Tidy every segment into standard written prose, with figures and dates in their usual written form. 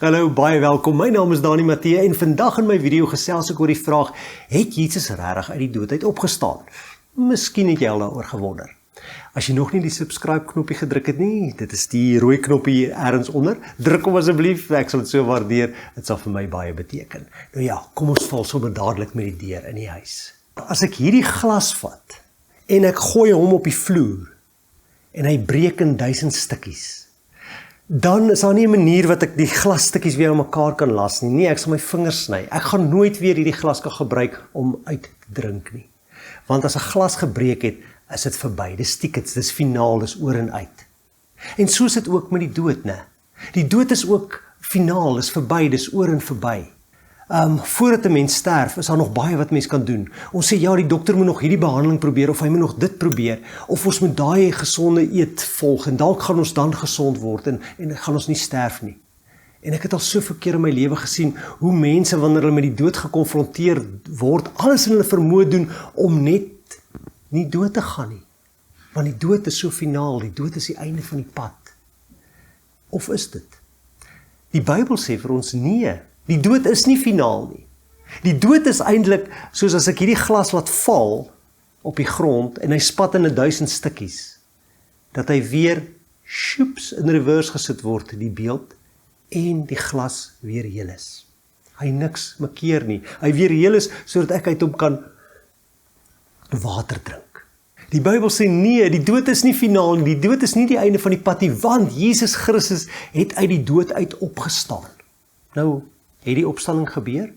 Hallo, baie welkom. My naam is Dani Matthee en vandag in my video gesels ek oor die vraag: het Jesus regtig uit die dood uit opgestaan? Miskien het jy al daaroor gewonder. As jy nog nie die subscribe knoppie gedruk het nie, dit is die rooi knoppie ergens onder. Druk hom asseblief, ek sal dit so waardeer. Dit sal vir my baie beteken. Nou ja, kom ons val sommer dadelik met die deur in die huis. As ek hierdie glas vat en ek gooi hom op die vloer en hy breek in 1000 stukkies, dan is daar nie 'n manier wat ek die glasstukkies weer aan mekaar kan las nie. Nee, ek sal my vingers sny. Ek gaan nooit weer hierdie glas kan gebruik om uit te drink nie. Want as 'n glas gebreek het, is dit verby. Dis tickets, dis finaal, dis oor en uit. En so is dit ook met die dood, né? Die dood is ook finaal, dis verby, dis oor en verby. Voordat 'n mens sterf, is daar nog baie wat mens kan doen. Ons sê ja, die dokter moet nog hierdie behandeling probeer, of hy moet nog dit probeer, of ons moet daai gesonde eet volg, en dalk gaan ons dan gesond word, en gaan ons nie sterf nie. En ek het al soveel keer in my lewe gesien, hoe mense, wanneer hulle met die dood gekonfronteer word, alles in hulle vermoë doen, om net nie dood te gaan nie. Want die dood is so finaal, die dood is die einde van die pad. Of is dit? Die Bybel sê vir ons nee, die dood is nie finaal nie. Die dood is eintlik soos as ek hierdie glas laat val op die grond en hy spat in 1000 stukkies, dat hy weer sjoeps in reverse gesit word, die beeld, en die glas weer heel is. Hy niks makeer nie. Hy weer heel is sodat ek uit hom kan water drink. Die Bybel sê nee, die dood is nie finaal nie, die dood is nie die einde van die pad nie, want Jesus Christus het uit die dood uit opgestaan. Nou, het die opstanding gebeur?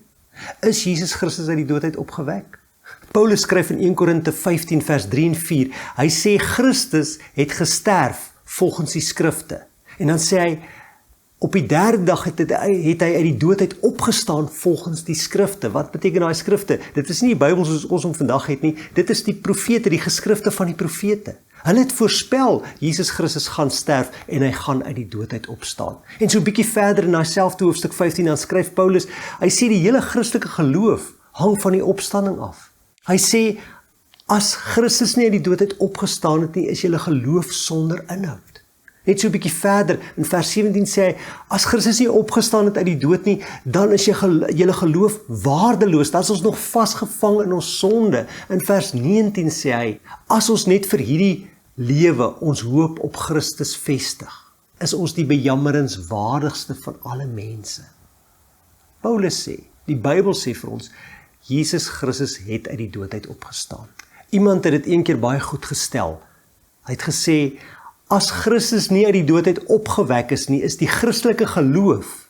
Is Jesus Christus uit die dood uit opgewek? Paulus skryf in 1 Korinte 15 vers 3 en 4, hy sê Christus het gesterf volgens die skrifte. En dan sê hy, op die derde dag het hy uit die dood uit opgestaan volgens die skrifte. Wat beteken daai skrifte? Dit is nie die Bybel soos ons hom vandag het nie, dit is die profete, die geskrifte van die profete. Hulle het voorspel, Jesus Christus gaan sterf en hy gaan uit die dood uit opstaan. En so 'n bietjie verder in daai selfde hoofstuk 15, dan skryf Paulus, hy sê die hele Christelike geloof hang van die opstanding af. Hy sê, as Christus nie uit die dood uit opgestaan het nie, is julle geloof sonder inhoud. Net so 'n bietjie verder, in vers 17 sê hy, as Christus nie opgestaan het uit die dood nie, dan is julle geloof waardeloos, dan is ons nog vasgevang in ons sonde. In vers 19 sê hy, as ons net vir hierdie lewe ons hoop op Christus vestig, is ons die bejammerenswaardigste van alle mense. Paulus sê, die Bybel sê vir ons, Jesus Christus het uit die dood uit opgestaan. Iemand het dit een keer baie goed gestel. Hy het gesê, as Christus nie uit die dood uit opgewek is nie, is die Christelike geloof,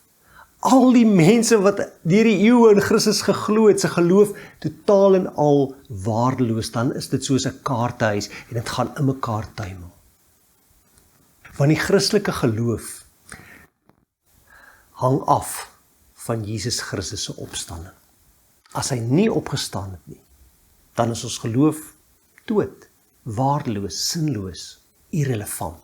al die mense wat deur die eeue in Christus geglo het, se geloof totaal en al waardeloos. Dan is dit soos 'n kaartehuis en dit gaan in mekaar tuimel. Want die Christelike geloof hang af van Jesus Christus se opstanding. As hy nie opgestaan het nie, dan is ons geloof dood, waardeloos, sinloos, irrelevant.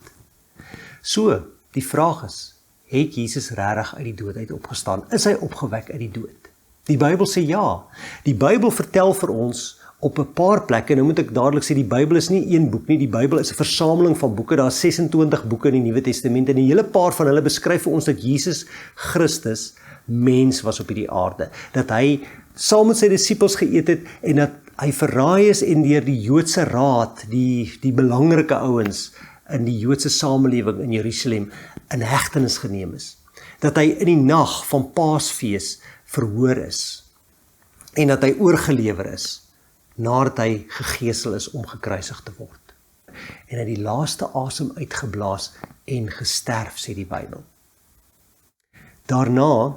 So, die vraag is, het Jesus regtig uit die dood uit opgestaan? Is hy opgewek uit die dood? Die Bybel sê ja. Die Bybel vertel vir ons op 'n paar plekke, nou moet ek dadelik sê, die Bybel is nie een boek nie, die Bybel is 'n versameling van boeke, daar is 26 boeke in die Nuwe Testament, en 'n hele paar van hulle beskryf vir ons dat Jesus Christus mens was op hierdie aarde, dat hy saam met sy disippels geëet het, en dat hy verraai is en deur die Joodse raad, die belangrike ouens in die Joodse samelewing in Jerusalem in hegtenis geneem is. Dat hy in die nag van Paasfees verhoor is en dat hy oorgelewer is nadat hy gegeesel is om gekruisig te word. En hy die laaste asem uitgeblaas en gesterf, sê die Bybel. Daarna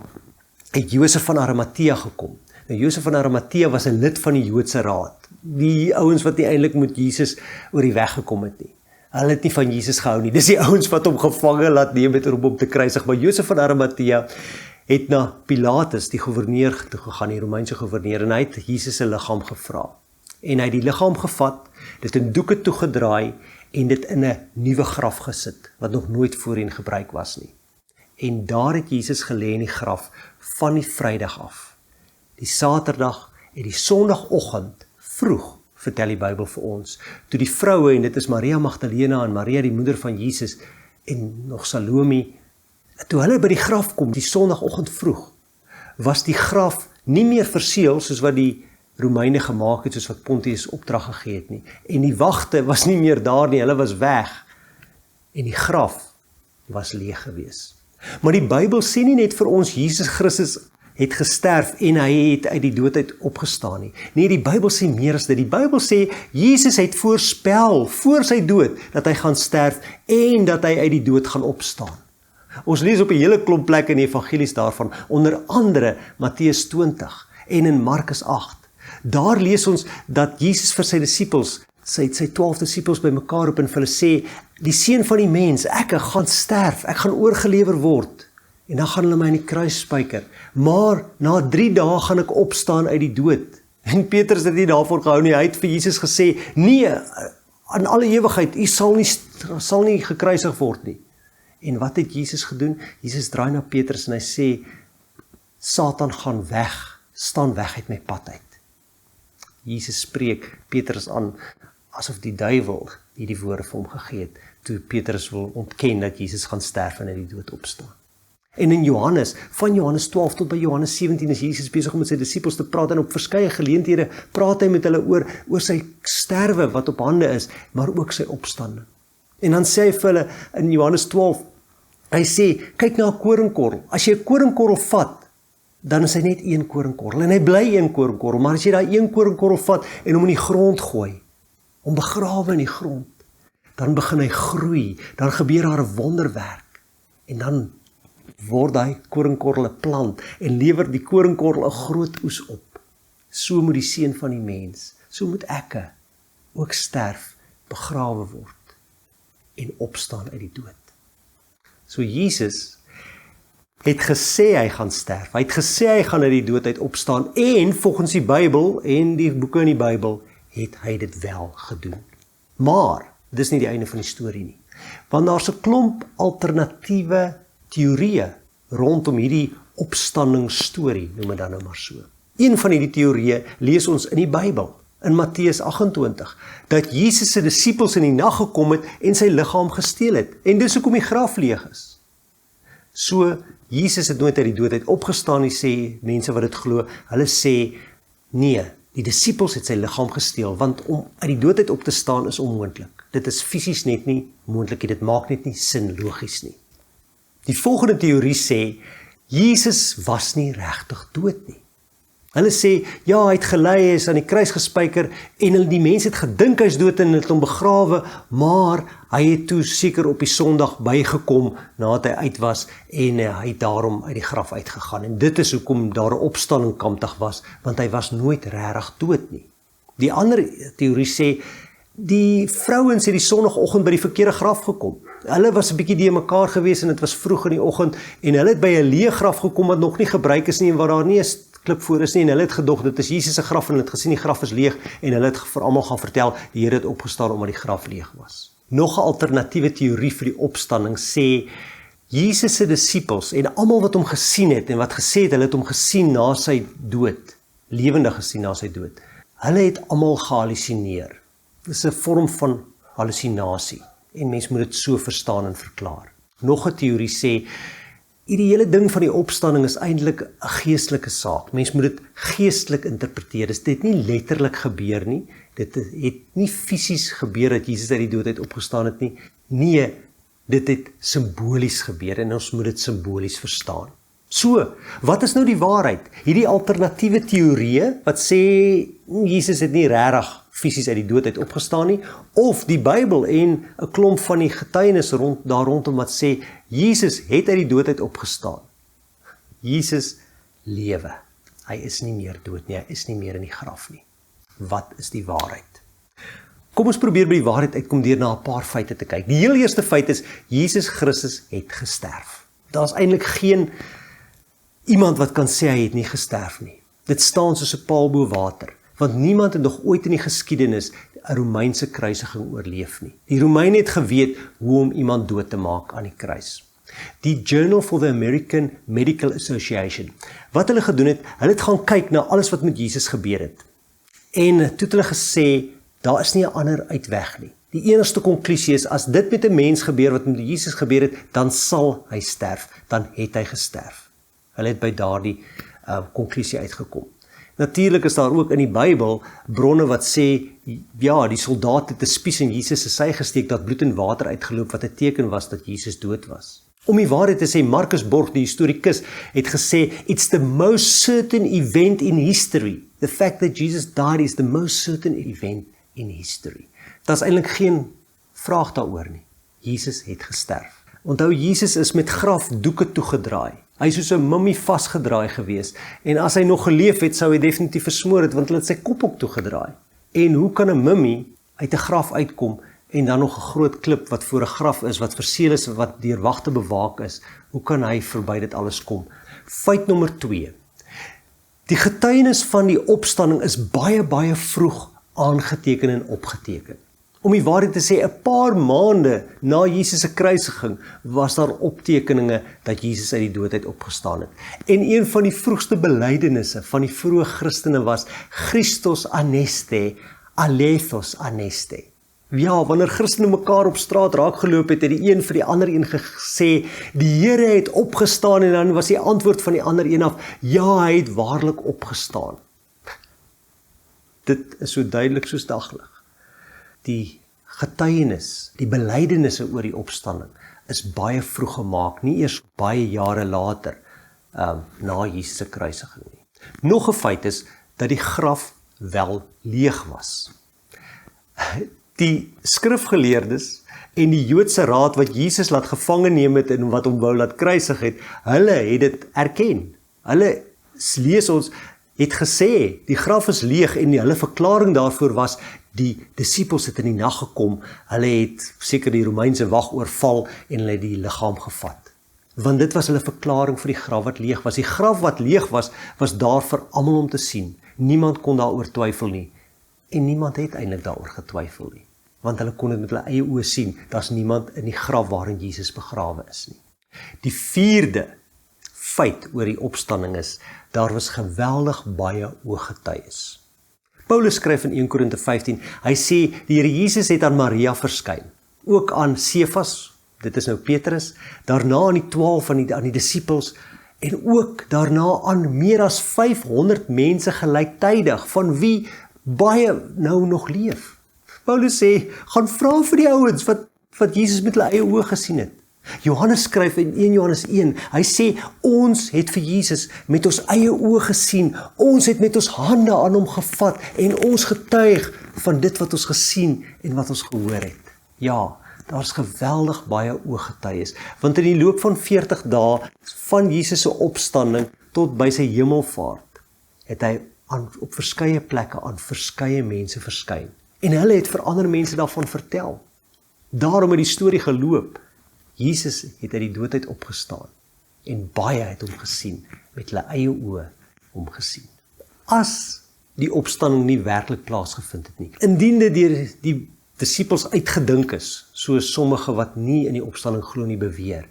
het Josef van Arimatea gekom. Nou, Josef van Arimatea was 'n lid van die Joodse raad. Die ouens wat nie eintlik met Jesus oor die weg gekom het nie. Hulle het nie van Jesus gehou nie. Dis die ouens wat hom gevange laat neem het om te kruisig. Maar Josef van Arimatea het na Pilatus, die goewerneur, toe gegaan, die Romeinse goewerneur, en hy het Jesus se liggaam gevra. En hy het die liggaam gevat, dit in doeke toegedraai en dit in 'n nuwe graf gesit, wat nog nooit voorheen gebruik was nie. En daar het Jesus gelê in die graf van die Vrydag af. Die Saterdag en die Sondagoggend vroeg, vertel die Bybel vir ons, toe die vroue, en dit is Maria Magdalena en Maria die moeder van Jesus, en nog Salome, Toe hulle by die graf kom, die Sondagoggend vroeg, was die graf nie meer verseël soos wat die Romeine gemaak het, soos wat Pontius opdrag gegee het nie. En die wagte was nie meer daar nie, hulle was weg. En die graf was leeg gewees. Maar die Bybel sê nie net vir ons, Jesus Christus het gesterf en hy het uit die dood uit opgestaan nie. Nee, die Bybel sê meer as dit. Die Bybel sê, Jesus het voorspel, voor sy dood, dat hy gaan sterf en dat hy uit die dood gaan opstaan. Ons lees op 'n hele klomp plekke in die evangelies daarvan, onder andere Matteus 20 en in Markus 8. Daar lees ons dat Jesus vir sy disippels, sy 12 disippels bymekaar roep en vir hulle sê, die seun van die mens, ek gaan sterf, ek gaan oorgelewer word, en dan gaan hulle my in die kruis spyker, maar na 3 dae gaan ek opstaan uit die dood. En Petrus het nie daarvoor gehou nie, hy het vir Jesus gesê, nee, aan alle ewigheid, u sal nie gekruisig word nie. En wat het Jesus gedoen? Jesus draai na Petrus en hy sê, Satan gaan weg, staan weg uit my pad uit. Jesus spreek Petrus aan, asof die duiwel die woorde vir hom gegee het, toe Petrus wil ontken dat Jesus gaan sterf en uit die dood opstaan. En in Johannes, van Johannes 12 tot by Johannes 17, is Jesus besig om met sy disippels te praat, en op verskeie geleenthede praat hy met hulle oor sy sterwe wat op hande is, maar ook sy opstanding. En dan sê hy vir hulle in Johannes 12, hy sê, kyk na 'n koringkorrel, as jy 'n koringkorrel vat, dan is hy net een koringkorrel, en hy bly een koringkorrel, maar as jy daai een koringkorrel vat, en hom in die grond gooi, om begrawe in die grond, dan begin hy groei, dan gebeur daar 'n wonderwerk, en dan word daai koringkorrel 'n plant, en lewer die koringkorrel 'n groot oes op. So moet die seun van die mens, so moet ek ook sterf, begrawe word, en opstaan uit die dood. So Jesus het gesê hy gaan sterf, hy het gesê hy gaan uit die dood uit opstaan, en volgens die Bybel, en die boeke in die Bybel, het hy dit wel gedoen. Maar, dis nie die einde van die storie nie, want daar's 'n klomp alternatiewe teorieë rondom hierdie opstandingsstorie, noem dit dan nou maar so. Een van hierdie teorieë lees ons in die Bybel, in Matteus 28, dat Jesus se disippels in die nag gekom het en sy liggaam gesteel het, en dis hoekom die graf leeg is. So, Jesus het nooit uit die dood uit opgestaan nie, sê mense wat dit glo, hulle sê, nee, die disippels het sy liggaam gesteel, want om uit die dood uit op te staan is onmoontlik. Dit is fisies net nie moontlik, dit maak net nie sin logies nie. Die volgende teorie sê, Jesus was nie regtig dood nie. Hulle sê, ja, hy het gelei, hy is aan die kruis gespyker, en die mense het gedink hy is dood en het hom begrawe, maar hy het toe seker op die Sondag bygekom, nadat hy uit was, en hy het daarom uit die graf uitgegaan. En dit is hoekom daar 'n opstanding kampdag was, want hy was nooit regtig dood nie. Die ander teorie sê, die vrouens het die Sondagoggend by die verkeerde graf gekom. Hulle was 'n bietjie die mekaar gewees, en dit was vroeg in die oggend, en hulle het by 'n leë graf gekom wat nog nie gebruik is nie, en waar daar nie 'n klip voor is nie, en hulle het gedog, dit is Jesus se graf, en hulle het gesien die graf is leeg, en hulle het vir almal gaan vertel, die Here het opgestaan omdat die graf leeg was. Nog 'n alternatiewe teorie vir die opstanding sê, Jesus se disippels, en almal wat hom gesien het, en wat gesê het, hulle het hom gesien na sy dood, lewendig gesien na sy dood, hulle het almal gehallusineer. Dit is 'n vorm van hallusinasie, en mens moet dit so verstaan en verklaar. Nog 'n teorie sê, die hele ding van die opstanding is eintlik 'n geestelike saak. Mens moet dit geestelik interpreteer. Dit het nie letterlik gebeur nie. Dit het nie fisies gebeur dat Jesus uit die dood uit opgestaan het nie. Nee, dit het simbolies gebeur, en ons moet dit simbolies verstaan. So, wat is nou die waarheid? Hierdie alternatiewe teorieë wat sê Jesus het nie regtig fisies uit die dood uit opgestaan nie, of die Bybel en 'n klomp van die getuienis daar rondom wat sê Jesus het uit die dood uit opgestaan. Jesus lewe. Hy is nie meer dood nie, hy is nie meer in die graf nie. Wat is die waarheid? Kom ons probeer by die waarheid uitkom deur na 'n paar feite te kyk. Die heel eerste feit is, Jesus Christus het gesterf. Daar's eintlik geen iemand wat kan sê hy het nie gesterf nie. Dit staan soos 'n paal bo water, want niemand het nog ooit in die geskiedenis 'n Romeinse kruisiging oorleef nie. Die Romeine het geweet hoe om iemand dood te maak aan die kruis. Die Journal for the American Medical Association, wat hulle gedoen het, hulle het gaan kyk na alles wat met Jesus gebeur het. En toe het hulle gesê, daar is nie 'n ander uitweg nie. Die enigste konklusie is, as dit met 'n mens gebeur wat met Jesus gebeur het, dan sal hy sterf, dan het hy gesterf. Hulle het by daardie konklusie uitgekom. Natuurlik is daar ook in die Bybel bronne wat sê, ja, die soldaat het 'n spies in Jesus se sy gesteek, dat bloed en water uitgeloop, wat 'n teken was dat Jesus dood was. Om die waarheid te sê, Marcus Borg, die historikus, het gesê, it's the most certain event in history. The fact that Jesus died is the most certain event in history. Daar is eintlik geen vraag daaroor nie. Jesus het gesterf. Onthou, Jesus is met grafdoeke toegedraai. Hy is soos 'n mummie vasgedraai gewees. En as hy nog geleef het, sou hy definitief versmoor het, want hulle het sy kop ook toegedraai. En hoe kan 'n mummie uit 'n graf uitkom en dan nog 'n groot klip wat voor 'n graf is, wat verseël is, wat deur wagte bewaak is? Hoe kan hy verby dit alles kom? Feit nommer 2. Die getuienis van die opstanding is baie vroeg aangeteken en opgeteken. Om die waarheid te sê, 'n paar maande na Jesus se kruisiging was daar optekeninge dat Jesus uit die dood opgestaan het. En een van die vroegste belydenisse van die vroeë Christene was Christos aneste, alethos aneste. Ja, wanneer Christene mekaar op straat raakgeloop het die een vir die ander een gesê, die Here het opgestaan, en dan was die antwoord van die ander een af, ja, hy het waarlik opgestaan. Dit is so duidelik soos daglig. Die getuienis, die belydenisse oor die opstanding is baie vroeg gemaak, nie eers baie jare later na Jesus se kruisiging nie. Nog 'n feit is dat die graf wel leeg was. Die skrifgeleerdes en die Joodse raad wat Jesus laat gevange neem het en wat hom wou laat kruisig het, hulle het dit erken. Hulle lees ons het gesê, die graf is leeg, en hulle verklaring daarvoor was, die disippels het in die nag gekom, hulle het seker die Romeinse wag oorval en hulle het die liggaam gevat. Want dit was hulle verklaring vir die graf wat leeg was. Die graf wat leeg was, was daar vir almal om te sien. Niemand kon daaroor twyfel nie. En niemand het eintlik daaroor getwyfel nie. Want hulle kon dit met hulle eie oë sien, daar's niemand in die graf waarin Jesus begrawe is nie. Die 4de feit oor die opstanding is, daar was geweldig baie ooggetuies. Paulus skryf in 1 Korinte 15, hy sê, die Here Jesus het aan Maria verskyn, ook aan Sefas, dit is nou Petrus, daarna aan die 12 aan die disippels, en ook daarna aan meer as 500 mense gelyktydig, van wie baie nou nog leef. Paulus sê, gaan vra vir die ouens wat Jesus met hulle eie oë gesien het. Johannes skryf in 1 Johannes 1, hy sê, ons het vir Jesus met ons eie oë gesien, ons het met ons hande aan hom gevat, en ons getuig van dit wat ons gesien en wat ons gehoor het. Ja, daar is geweldig baie ooggetuies, want in die loop van 40 dae, van Jesus se opstanding tot by sy hemelvaart, het hy op verskeie plekke aan verskeie mense verskyn. En hulle het vir ander mense daarvan vertel. Daarom het die storie geloop. Jesus het uit die dood opgestaan, en baie het hom gesien, met hulle eie oë hom gesien. As die opstanding nie werklik plaasgevind het nie, indien dit deur die disippels uitgedink is, soos sommige wat nie in die opstanding glo nie beweer,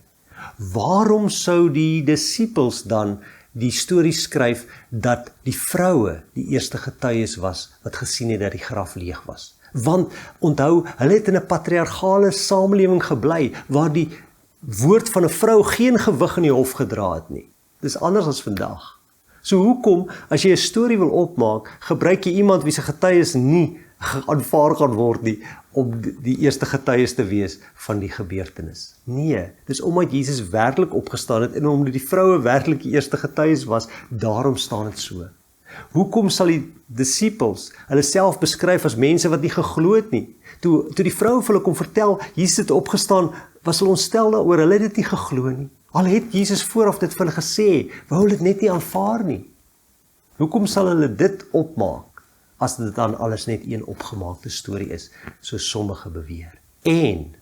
waarom sou die disippels dan die storie skryf dat die vroue die eerste getuies was wat gesien het dat die graf leeg was? Want onthou, hulle het in 'n patriargale samelewing gebly, waar die woord van 'n vrou geen gewig in die hof gedra het nie. Dis anders as vandag. So hoekom, as jy 'n storie wil opmaak, gebruik jy iemand wie se getuies nie aanvaar gaan word nie, om die eerste getuies te wees van die gebeurtenis? Nee, dis omdat Jesus werklik opgestaan het, en omdat die vroue werklik die eerste getuies was, daarom staan dit so. Hoekom sal die disippels hulle self beskryf as mense wat nie geglo het nie? Toe die vrou vir hulle kom vertel, Jesus het opgestaan, was hulle ontstel daaroor, hulle het dit nie geglo nie. Al het Jesus vooraf dit vir hulle gesê, wou hulle dit net nie aanvaar nie. Hoekom sal hulle dit opmaak, as dit dan alles net een opgemaakte storie is, soos sommige beweer? En,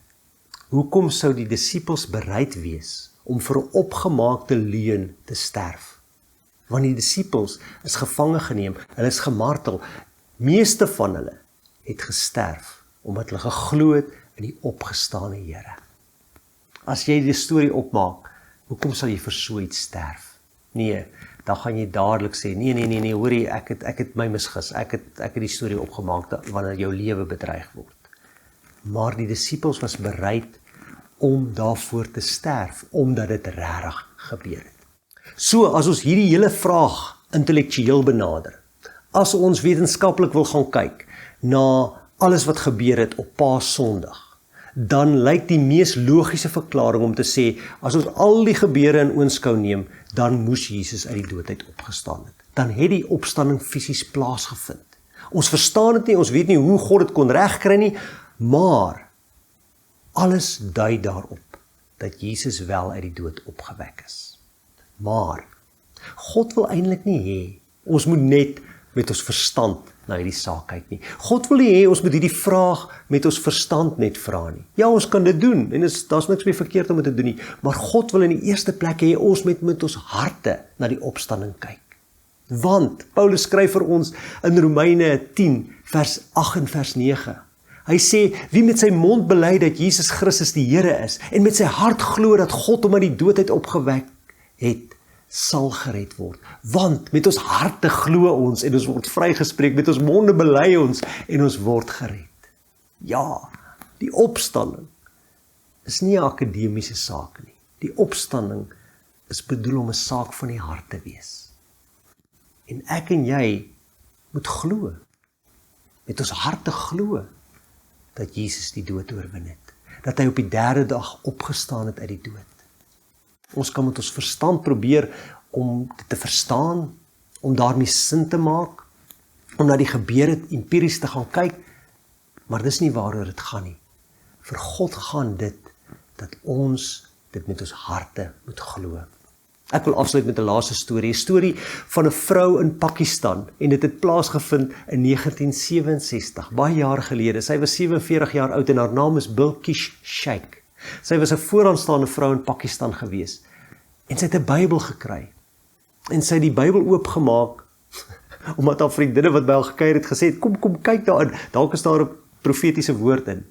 hoekom sou die disippels bereid wees om vir 'n opgemaakte leuen te sterf? Want die disippels is gevange geneem, hulle is gemartel, meeste van hulle het gesterf, omdat hulle geglo het in die opgestane Here. As jy die storie opmaak, hoekom sal jy vir so iets sterf? Nee, dan gaan jy dadelik sê, nee, hoorie, ek het my misgis, ek het die storie opgemaak, wanneer jou lewe bedreig word. maar die disippels was bereid om daarvoor te sterf, omdat dit regtig gebeur het. So, as ons hierdie hele vraag intellektueel benader, as ons wetenskaplik wil gaan kyk na alles wat gebeur het op Paasondag, dan lyk die mees logiese verklaring om te sê, as ons al die gebeure in oënskou neem, dan moes Jesus uit die dood uit opgestaan het. Dan het die opstanding fisies plaasgevind. Ons verstaan dit nie, ons weet nie hoe God dit kon regkry nie, maar alles dui daarop dat Jesus wel uit die dood opgewek is. Maar God wil eintlik nie hê ons moet net met ons verstand na hierdie saak kyk nie. God wil nie hê ons moet hierdie vraag met ons verstand net vra nie. Ja, ons kan dit doen en daar's niks meer verkeerd om dit te doen nie, maar God wil in die eerste plek hê ons met ons harte na die opstanding kyk. Want Paulus skryf vir ons in Romeine 10 vers 8 en vers 9. Hy sê, wie met sy mond bely dat Jesus Christus die Here is en met sy hart glo dat God hom uit die dood uit opgewek het, sal gered word. Want met ons harte glo ons en ons word vrygespreek, met ons monde bely ons en ons word gered. Ja, die opstanding is nie 'n akademiese saak nie. Die opstanding is bedoel om 'n saak van die hart te wees. En ek en jy moet glo, met ons harte glo, dat Jesus die dood oorwin het, dat hy op die 3de dag opgestaan het uit die dood. Ons kan met ons verstand probeer om dit te verstaan, om daarmee sin te maak, om na die gebeure empiries te gaan kyk, maar dis nie waaroor dit gaan nie. Vir God gaan dit, dat ons dit met ons harte moet glo. Ek wil afsluit met 'n laaste storie, 'n storie van 'n vrou in Pakistan, en dit het plaasgevind in 1967, baie jare gelede. Sy was 47 jaar oud en haar naam is Bilkish Sheikh. Sy was 'n vooraanstaande vrou in Pakistan gewees, en sy het 'n Bybel gekry, en sy het die Bybel oopgemaak, omdat haar vriendinne wat by haar gekuier het gesê het, kom kyk daarin, dalk is daar 'n profetiese woord in.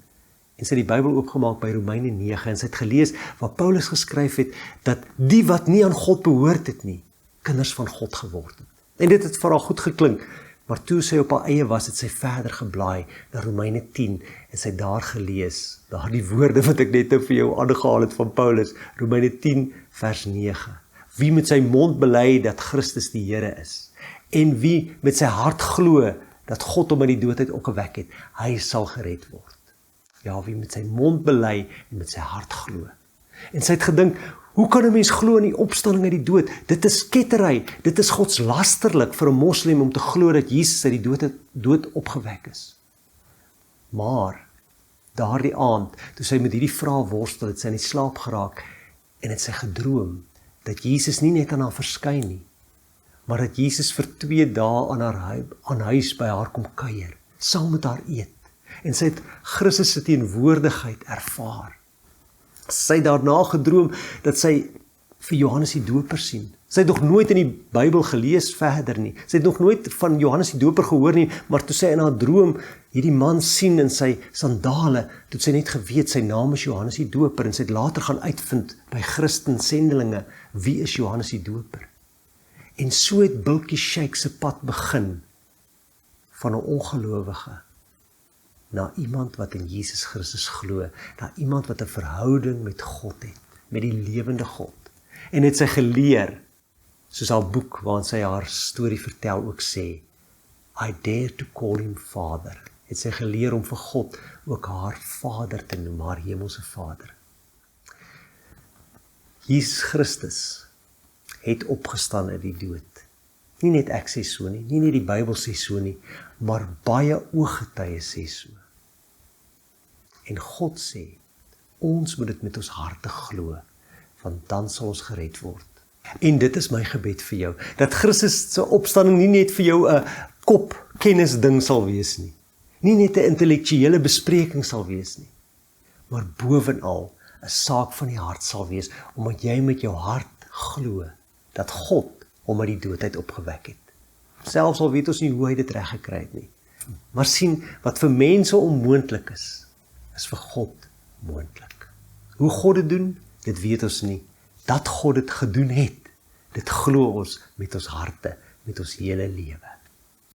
En sy het die Bybel oopgemaak by Romeine 9, en sy het gelees waar Paulus geskryf het, dat die wat nie aan God behoort het nie, kinders van God geword het. En dit het vir haar goed geklink, maar toe sy op haar eie was, het sy verder geblaai na Romeine 10, en sy het daar gelees, daar die woorde wat ek net vir jou aangehaal het van Paulus, Romeine 10 vers 9. Wie met sy mond bely dat Christus die Here is, en wie met sy hart glo dat God hom uit die dood uit opgewek het, hy sal gered word. Ja, wie met sy mond bely en met sy hart glo. En sy het gedink, hoe kan 'n mens glo in die opstanding uit die dood? Dit is kettery, dit is godslasterlik vir 'n moslim om te glo dat Jesus uit die dood opgewek is. Maar, daardie aand, toe sy met hierdie vraag worstel, het sy in die slaap geraak, en het sy gedroom, dat Jesus nie net aan haar verskyn nie, maar dat Jesus vir 2 dae aan huis by haar kom kuier, saam met haar eet. En sy het Christus se teenwoordigheid ervaar. Sy het daarna gedroom dat sy vir Johannes die Doper sien. Sy het nog nooit in die Bybel gelees verder nie. Sy het nog nooit van Johannes die Doper gehoor nie, maar toe sy in haar droom hierdie man sien in sy sandale, toe sy net geweet sy naam is Johannes die Doper, en sy het later gaan uitvind by Christen sendelinge, wie is Johannes die Doper? En so het Bilkish Sheikh se pad begin, van 'n ongelowige na iemand wat in Jesus Christus glo, na iemand wat 'n verhouding met God het, met die lewende God. En het sy geleer, soos haar boek waarin sy haar storie vertel ook sê, I dare to call him Father. Het sy geleer om vir God ook haar Vader te noem, haar hemelse Vader. Jesus Christus het opgestaan uit die dood. Nie net ek sê so nie, nie net die Bybel sê so nie, maar baie ooggetuie sê so. En God sê, ons moet dit met ons harte glo, want dan sal ons gered word. En dit is my gebed vir jou, dat Christus se opstanding nie net vir jou 'n kopkennisding sal wees nie, nie net 'n intellektuele bespreking sal wees nie, maar bovenal 'n saak van die hart sal wees, omdat jy met jou hart glo, dat God hom uit die dood uit opgewek het. Selfs al weet ons nie hoe hy dit reg gekry het nie. Maar sien, wat vir mense onmoontlik is vir God moontlik. Hoe God dit doen, dit weet ons nie. Dat God dit gedoen het, dit glo ons met ons harte, met ons hele lewe.